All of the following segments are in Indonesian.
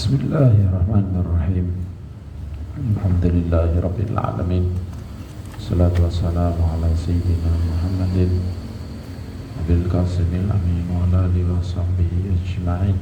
Bismillahirrahmanirrahim. Alhamdulillahi alamin. Salatu wassalamu ala sayyidina Muhammadin Nabil Qasimil Amin wa ala alihi wa sahbihi ajma'in.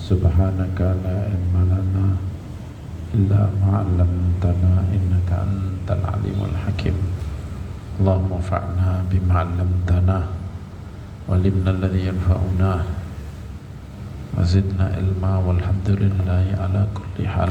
Subhanaka la ilma lana illa ma 'allamtana innaka antal alimul hakim. Allahumma fa'na bima 'allamtana wa 'allimna alladhi yanfa'una wa zidna ilma walhamdulillahi ala kulli hal.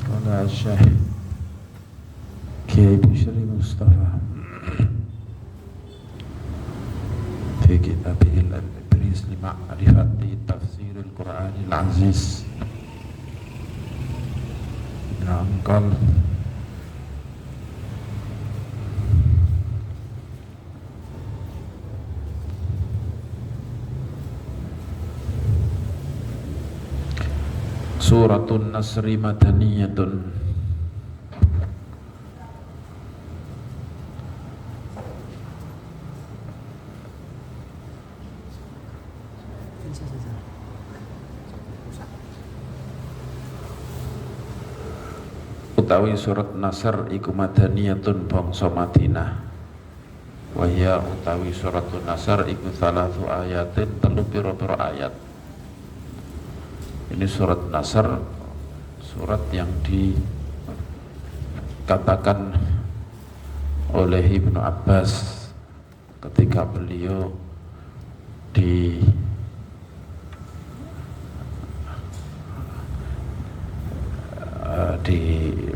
Qala Syekh Kiai Bishri Mustafa fi kitabihil al-Ibris li ma'rifati tafsiril Qur'anil Aziz. Nangkal Suratun Nasri Madaniyatun. Utawi surat Nasr iku madaniyatun bangsa Madinah. Wahya utawi suratun Nasr iku salatu ayatin telu pira-pira ayat. Ini surat Nasr, surat yang dikatakan oleh Ibnu Abbas ketika beliau di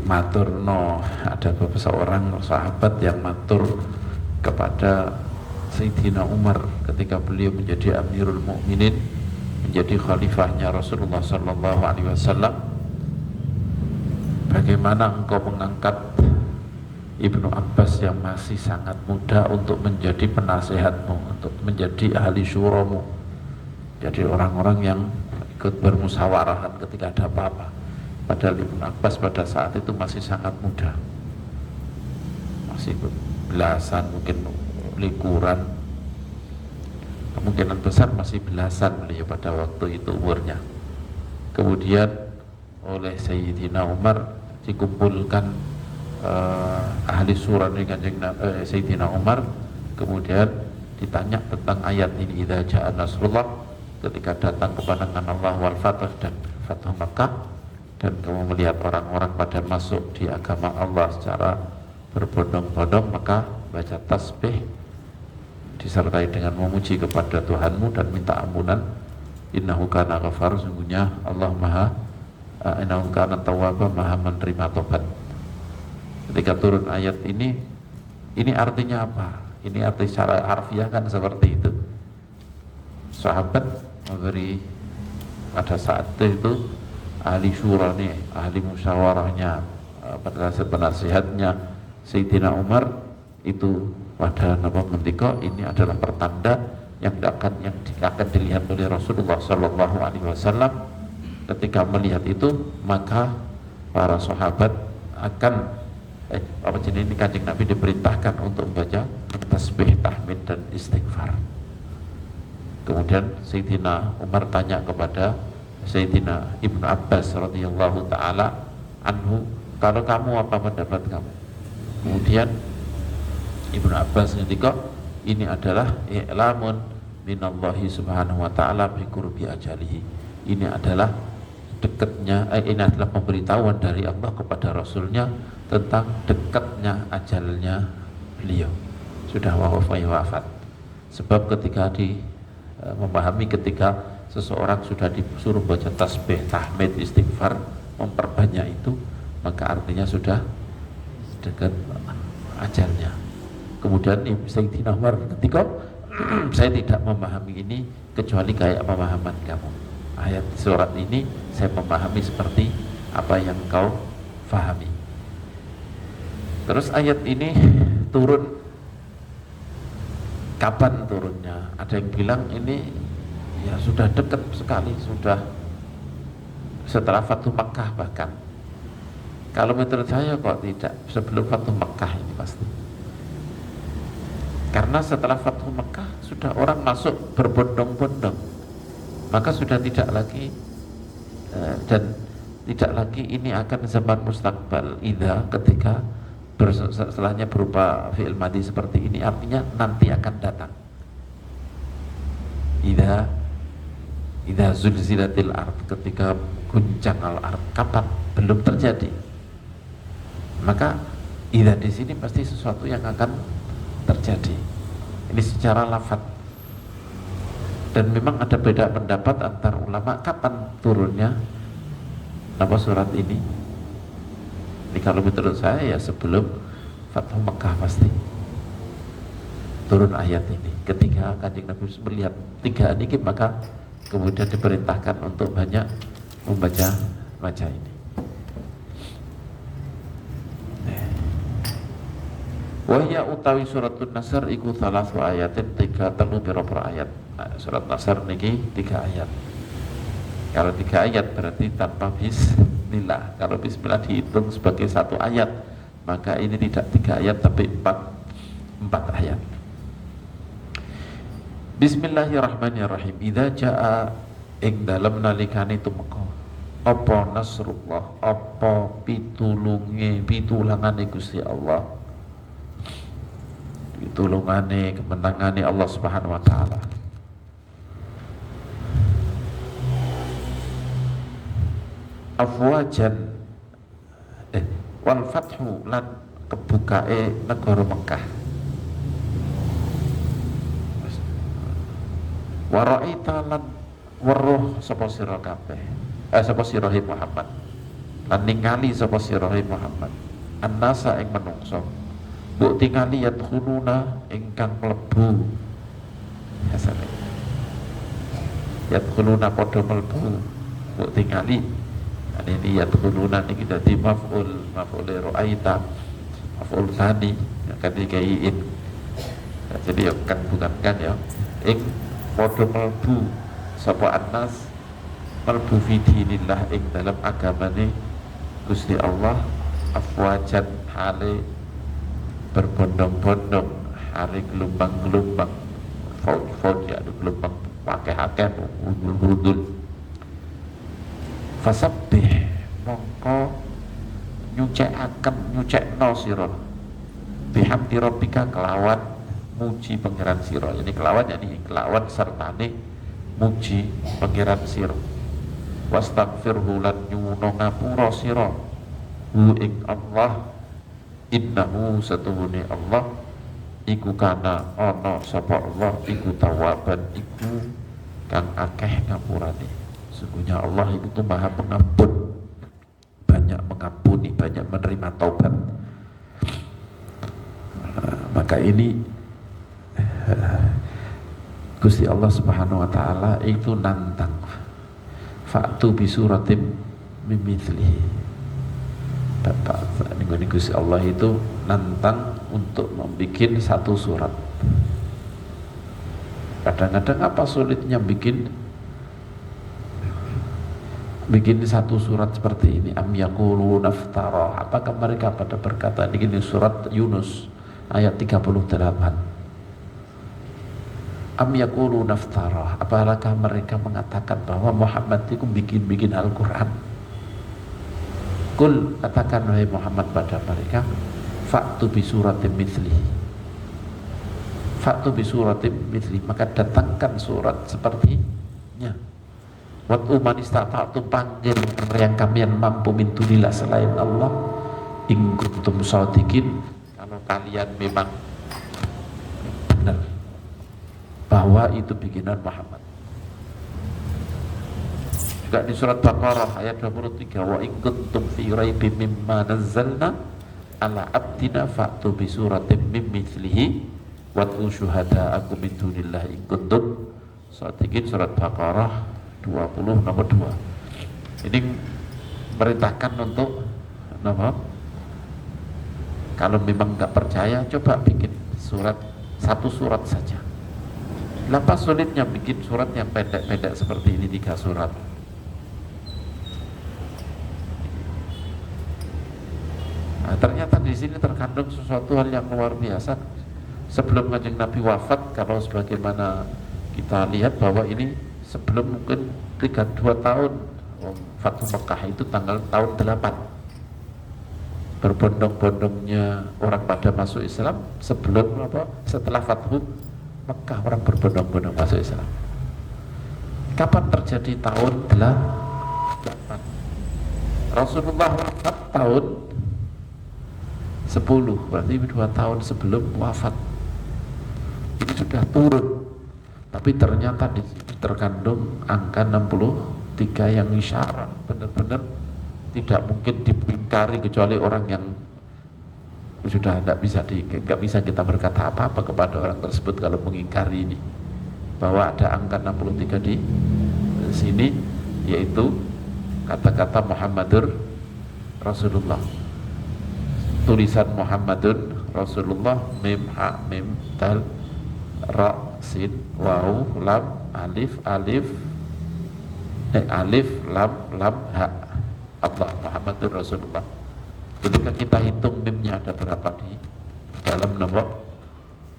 maturno, ada beberapa seorang sahabat yang matur kepada Sayyidina Umar ketika beliau menjadi Amirul Mukminin, menjadi khalifahnya Rasulullah sallallahu alaihi wasallam. Bagaimana engkau mengangkat Ibnu Abbas yang masih sangat muda untuk menjadi penasehatmu, untuk menjadi ahli syuramu, jadi orang-orang yang ikut bermusyawarah ketika ada apa-apa. Padahal Ibnu Abbas pada saat itu masih sangat muda, masih belasan, mungkin likuran, kemungkinan besar masih belasan beliau pada waktu itu umurnya. Kemudian oleh Sayyidina Umar dikumpulkan ahli surah dengan Sayyidina Umar, kemudian ditanya tentang ayat ini, idza ja'a nasrullah, ketika datang kemenangan Allah wal fath dan Fathu Makkah, dan kamu melihat orang-orang pada masuk di agama Allah secara berbondong-bondong, maka baca tasbih disertai dengan memuji kepada Tuhanmu dan minta ampunan. Innahu kana ghafar, sungguhnya Allah maha innahu kana tawwaba, maha menerima tobat. Ketika turun ayat ini artinya apa? Ini arti secara harfiah kan seperti itu. Sahabat memberi pada saat itu ahli syura nih, ahli musyawarahnya, penasihatnya Sayyidina Umar itu pada ngendika ini adalah pertanda yang akan dilihat oleh Rasulullah sallallahu alaihi wasallam. Ketika melihat itu, maka para sahabat akan ini Kanjeng Nabi diperintahkan untuk membaca tasbih, tahmid dan istighfar. Kemudian Sayyidina Umar tanya kepada Sayyidina Ibnu Abbas radhiyallahu ta'ala anhu, kalau kamu apa pendapat kamu? Kemudian Ibnu Abbas ngendika, ini adalah i'lamun minallahi subhanahu wa ta'ala bi qurbi ajalihi. Ini adalah ini adalah pemberitahuan dari Allah kepada Rasulnya tentang dekatnya ajalnya beliau, sudah wafat. Sebab ketika memahami ketika seseorang sudah disuruh baca tasbih, tahmid, istighfar, memperbanyak itu, maka artinya sudah dekat ajalnya. Kemudian Sayyidina Umar ketika saya tidak memahami ini kecuali kayak pemahaman kamu. Ayat surat ini saya memahami seperti apa yang kau fahami. Terus ayat ini turun, kapan turunnya? Ada yang bilang ini ya sudah dekat sekali, sudah setelah Fathu Makkah bahkan. Kalau menurut saya kok tidak, sebelum Fathu Mekah ini pasti. Karena setelah Fathu Mekah sudah orang masuk berbondong-bondong, maka sudah tidak lagi dan tidak lagi ini akan zaman mustakbal idza, ketika setelahnya berupa fi'il madhi seperti ini, artinya nanti akan datang. Idza zulzilatil ard, ketika guncang al ard, kapan? Belum terjadi. Maka idza di sini pasti sesuatu yang akan terjadi. Ini secara lafaz. Dan memang ada beda pendapat antar ulama kapan turunnya nama surat ini. Ini kalau menurut saya ya sebelum Fathu Mekah pasti turun ayat ini. Ketika Kanjeng Nabi melihat 3 ini, maka kemudian diperintahkan untuk banyak membaca ini. Wahya utawi suratun Nasr iku salasu ayatin, 3 telu pira-pira ayat. Surat Nasr niki 3 ayat. Kalau 3 ayat berarti tanpa bismillah. Kalau bismillah dihitung sebagai 1 ayat, maka ini tidak 3 ayat tapi 4 ayat. Bismillahirrahmanirrahim. Idza jaa ing dalem nalikane tumeka apa nasrullah, apa pitulungane Gusti Allah, pitulungane kemenangane Allah Subhanahu wa taala. Afwajan wal fathu lan kebukae negara Mekah. Wa ra'aita lan weruh sapa sira kabeh, sapa sira Muhammad, lan ningali sapa sira Muhammad annasa ing menungso mbok tingali yadkhuluna ingkang mlebu, biasane yadkhuluna padha mlebu, mbok tingali. Ini yadkhuluna niki dadi maf'ul ra'aita, maf'ul tsani akan dikaiin. Jadi kan bukan kan ya, ing padha mlebu sapa annas, mlebu fi dinillah ing dalam agamane Gusti Allah, afwajan hale berbondong-bondong, hale gelombang-gelombang, faud ya gelombang akeh-akeh undul-undul. Fasabbih mongko nyucekno sira bihamdi rabbika, kelawan muji pangeran sira. Ini kelawan, yani kelawan sertane muji pangeran sira. Wastaghfirhu lan nyuwuna ngapura sira hu ing Allah, innahu satuhune Allah iku kana ana sapa Allah iku tawaban, iku kang akeh ngapurane. Sesungguhnya Allah itu maha pengampun, banyak mengampuni, banyak menerima taubat. Maka ini Gusti Allah Subhanahu wa taala itu nantang, fa'tu bi suratim mimithlihi. Bapak ini Gusti Allah itu nantang untuk membuat 1 surat. Kadang-kadang apa sulitnya bikin 1 surat seperti ini? Am yaqulu naftara, apakah mereka pada berkata, ini surat Yunus ayat 38. Am yaqulu naftara, apakah mereka mengatakan bahwa Muhammad itu bikin Al-Quran? Kul, katakan wahai Muhammad pada mereka, fa'tu bi suratin mithlihi, fa'tu bi suratin mithlihi, maka datangkan surat sepertinya. Wat uman istata'tu, panggil yang kalian mampu min dunillah selain Allah, in kuntum shadiqin, kalau kalian memang benar bahwa itu bikinan Muhammad. Juga di surat Baqarah ayat 23, wa in kuntum fi raibin mimma nazzalna ala abdina fa'tu bi suratin mim mithlihi wad'u syuhada'akum min dunillah in kuntum shadiqin. Surat Baqarah 20 nomor 2. Ini merintahkan untuk apa? Kalau memang nggak percaya, coba bikin surat, 1 surat saja. Kenapa sulitnya bikin surat yang pendek-pendek seperti ini, 3 surat? ternyata di sini terkandung sesuatu hal yang luar biasa. Sebelum Kanjeng Nabi wafat, kalau sebagaimana kita lihat bahwa ini sebelum mungkin 2 tahun Fathu Mekah itu tahun 8, berbondong-bondongnya orang pada masuk Islam. Setelah Fathu Mekah orang berbondong-bondong masuk Islam. Kapan terjadi? Tahun 8. Rasulullah wafat tahun 10, berarti 2 tahun sebelum wafat. Ini sudah turun, tapi ternyata di sini terkandung angka 63 yang isyarat, benar-benar tidak mungkin diingkari kecuali orang yang sudah nggak bisa kita berkata apa-apa kepada orang tersebut kalau mengingkari ini, bahwa ada angka 63 di sini, yaitu kata-kata Muhammadur Rasulullah, tulisan Muhammadun Rasulullah, mim ha mim dal ra sin waw lam alif lam ha, Allah Muhammadur Rasulullah. Ketika kita hitung mimnya ada berapa di dalam nomor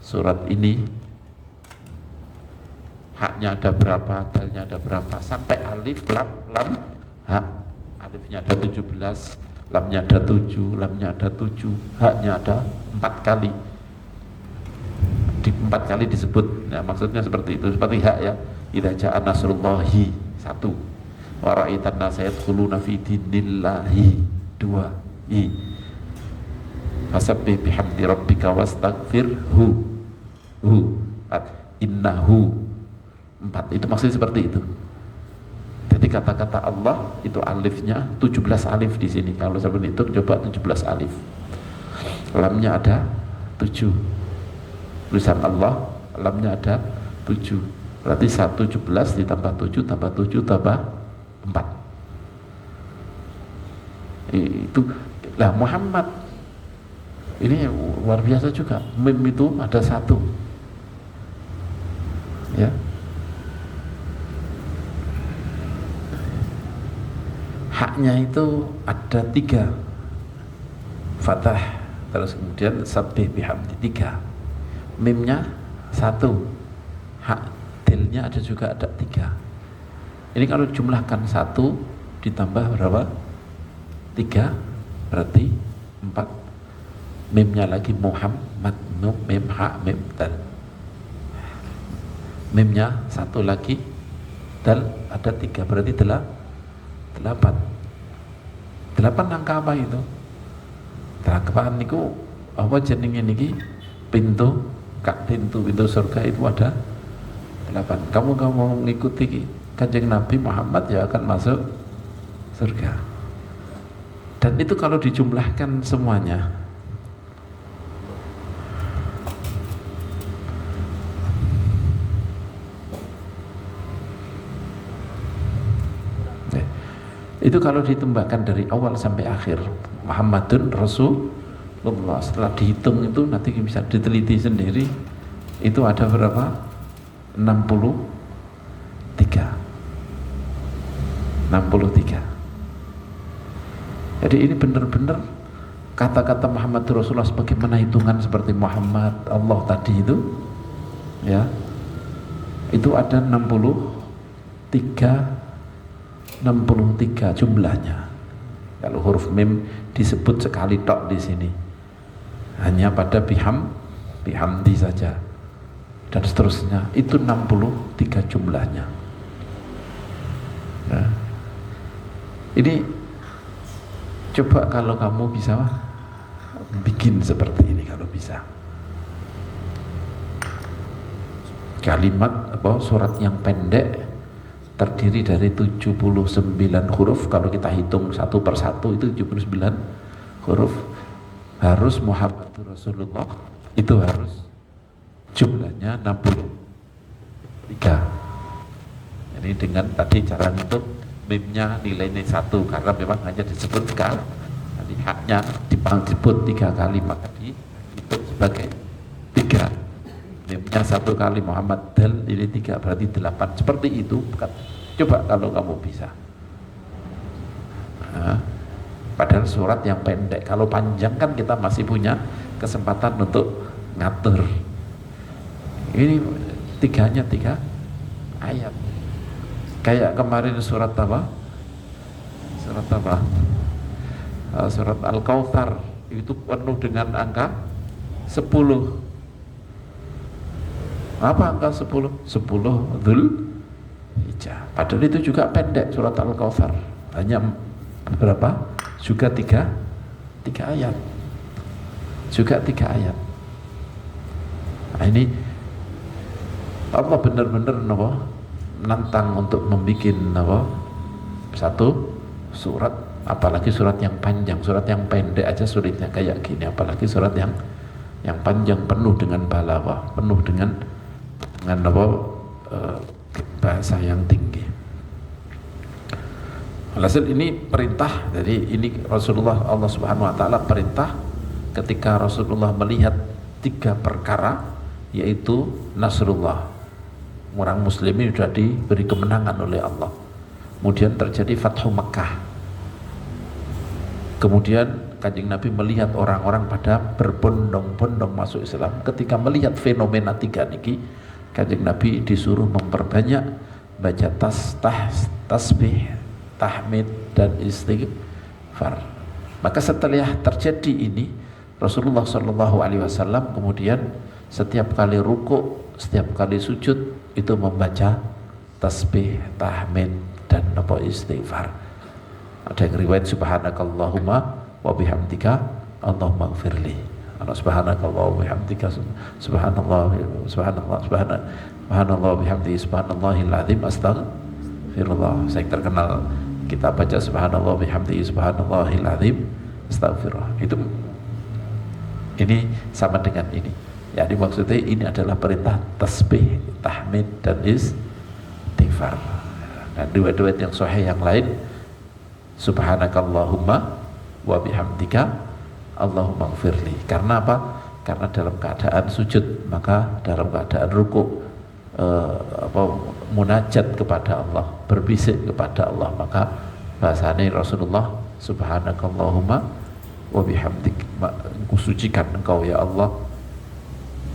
surat ini, haknya ada berapa, dalnya ada berapa, sampai alif lam ha. Alifnya ada 17, lamnya ada 7, lamnya ada 7, haknya ada 4 kali. Di 4 kali disebut. Nah, maksudnya seperti itu, seperti hak ya. Idza ja'a nasrullahi 1, wa ra'aitan nasa yadkhuluna fi dinillahi 2, i. Fasabbih bihamdi rabbika wastaghfirhu innahu 4. Itu maksudnya seperti itu. Jadi kata-kata Allah itu alifnya 17 alif di sini. Kalau saya hitung coba 17 alif. Lamnya ada 7. Tulisan Allah, lamnya ada 7. Berarti 17 ditambah 7 tambah 7 tambah 4. Itu lah Muhammad. Ini luar biasa juga. Mim itu ada 1. Ya. Haknya itu ada 3, fathah, terus kemudian sabbih bihamdi 3, mimnya 1, hak dilnya ada juga ada 3. Ini kalau jumlahkan 1 ditambah berapa? 3, berarti 4. Mimnya lagi Muhammad, mim ha mim dal, mimnya 1 lagi, dal ada 3, berarti 8. 8 angka apa itu? Terakhir niku apa jenenge niki? Pintu surga itu ada 8. Kamu mengikuti Kanjeng Nabi Muhammad ya akan masuk surga. Dan itu kalau dijumlahkan semuanya, itu kalau ditembakkan dari awal sampai akhir Muhammadun Rasulullah, setelah dihitung itu nanti bisa diteliti sendiri, itu ada berapa? 63. Jadi ini benar-benar kata-kata Muhammad Rasulullah sebagaimana hitungan seperti Muhammad Allah tadi itu, ya, itu ada 63 jumlahnya. Kalau huruf mim disebut sekali tok di sini, hanya pada bihamdi saja, dan seterusnya, itu 63 jumlahnya. Nah, ini coba kalau kamu bisa bikin seperti ini, kalau bisa kalimat surat yang pendek terdiri dari 79 huruf. Kalau kita hitung satu per satu itu 79 huruf. Harus Muhammadur Rasulullah itu harus jumlahnya 63. Jadi dengan tadi cara untuk mimnya nilainya 1, karena memang hanya disebutkan, jadi haknya disebut 3 kali, maka dihitung sebagai 3. Mimnya 1 kali, Muhammad dal ini 3, berarti 8. Seperti itu. Coba kalau kamu bisa. Nah, pada padahal surat yang pendek. Kalau panjang kan kita masih punya kesempatan untuk ngatur. Ini tiganya 3 ayat. Kayak kemarin surat apa? Surat Al-Kautsar itu penuh dengan angka 10. Apa angka 10? 10 Dzulhijjah. Padahal itu juga pendek surat Al-Kautsar. Hanya berapa? Juga 3 ayat. Juga 3 ayat. Nah, ini Allah benar-benar nantang untuk membuat satu surat, apalagi surat yang panjang. Surat yang pendek aja sulitnya kayak gini, apalagi surat yang panjang, penuh dengan balaghah, penuh dengan bahasa yang tinggi. Alhasil ini perintah. Jadi ini Rasulullah, Allah Subhanahu wa taala perintah ketika Rasulullah melihat 3 perkara, yaitu nasrullah, orang muslimin sudah diberi kemenangan oleh Allah. Kemudian terjadi Fathu Makkah. Kemudian Kanjeng Nabi melihat orang-orang pada berbondong-bondong masuk Islam. Ketika melihat fenomena 3 niki, Kanjeng Nabi disuruh memperbanyak baca tasbih, tahmid dan istighfar. Maka setelah terjadi ini, Rasulullah Shallallahu Alaihi Wasallam kemudian setiap kali ruku, setiap kali sujud itu membaca tasbih, tahmid dan istighfar. Ada yang riwayat subhanakallahumma wa bihamdika Allahumma ighfirli. Subhanakallahumma wa bihamdika subhanallah bihamdihi subhanallahil azim astaghfirullah. Saya terkenal kita baca subhanallah bihamdihi subhanallahil azim astaghfirullah. Ini sama dengan ini. Jadi maksudnya ini adalah perintah tasbih, tahmid dan istighfar. Dan riwayat yang sahih yang lain, subhanakallahumma wa bihamdika Allahumma ighfirli. Karena apa? Karena dalam keadaan sujud, maka dalam keadaan ruku munajat kepada Allah, berbisik kepada Allah, maka bahasanya Rasulullah subhanakallahumma wa bihamdik, aku sucikan engkau ya Allah,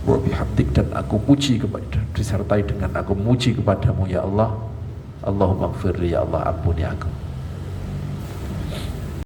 wa bihamdik, dan aku puji kepada, disertai dengan aku muji kepadamu ya Allah, Allahumma ighfirli, ya Allah ampuni aku.